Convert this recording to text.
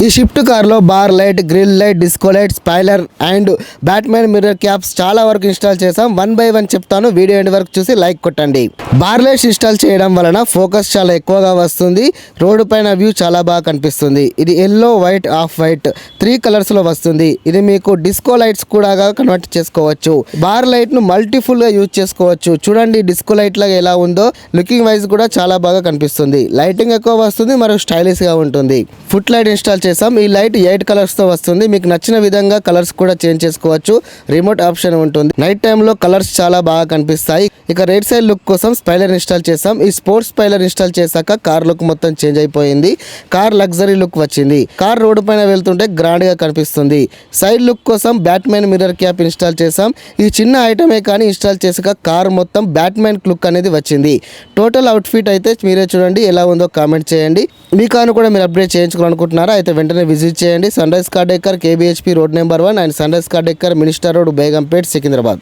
ఈ షిఫ్ట్ కార్లో bar light, grill light, disco light, spoiler and Batman mirror caps చాలా వరకు ఇన్స్టాల్ చేసాం. 1 by 1 చెప్తాను, వీడియో ఎండ్ వరకు చూసి లైక్ కొట్టండి. బార్ లైట్స్ ఇన్స్టాల్ చేయడం వలన ఫోకస్ చాలా ఎక్కువగా వస్తుంది. రోడ్డు పైన వ్యూ చాలా బాగా కనిపిస్తుంది. ఇది yellow, white, off white 3 colours లో వస్తుంది. ఇది మీకు డిస్కో లైట్స్ కూడా కన్వర్ట్ చేసుకోవచ్చు. బార్ లైట్ ను మల్టీఫుల్ గా యూజ్ చేసుకోవచ్చు. చూడండి డిస్కో లైట్ లాగా ఎలా ఉందో, లుకింగ్ వైజ్ కూడా చాలా బాగా కనిపిస్తుంది. లైటింగ్ ఎక్కువ వస్తుంది మరియు స్టైలిష్ గా ఉంటుంది. ఫుట్ లైట్ ఇన్స్టాల్ చేసాం. ఈ లైట్ 8 కలర్స్ తో వస్తుంది. మీకు నచ్చిన విధంగా కలర్స్ కూడా చేంజ్ చేసుకోవచ్చు. రిమోట్ ఆప్షన్ ఉంటుంది. నైట్ టైమ్ లో కలర్స్ చాలా బాగా కనిపిస్తాయి. ఇక రైట్ సైడ్ లుక్ కోసం స్పైలర్ ఇన్స్టాల్ చేసాం. ఈ స్పోర్ట్స్ స్పైలర్ ఇన్స్టాల్ చేశాక కార్ లుక్ మొత్తం చేంజ్ అయిపోయింది. కార్ లగ్జరీ లుక్ వచ్చింది. కార్ రోడ్డు పైన వెళ్తుంటే గ్రాండ్ గా కనిపిస్తుంది. సైడ్ లుక్ కోసం బ్యాట్మెన్ మిర్రర్ క్యాప్ ఇన్స్టాల్ చేసాం. ఈ చిన్న ఐటమే కానీ ఇన్స్టాల్ చేశాక కార్ మొత్తం బ్యాట్మెన్ లుక్ అనేది వచ్చింది. టోటల్ అవుట్ఫిట్ అయితే మీరే చూడండి ఎలా ఉందో కామెంట్ చేయండి. మీ కారు కూడా మీరు అప్డేట్ చేయించుకోవాలనుకుంటున్నారా అయితే వెంటనే విజిట్ చేయండి. Sunrise Car Decor, KBHP road number 1 and Sunrise Car Decor, Minister Road, Begumpet, Secunderabad.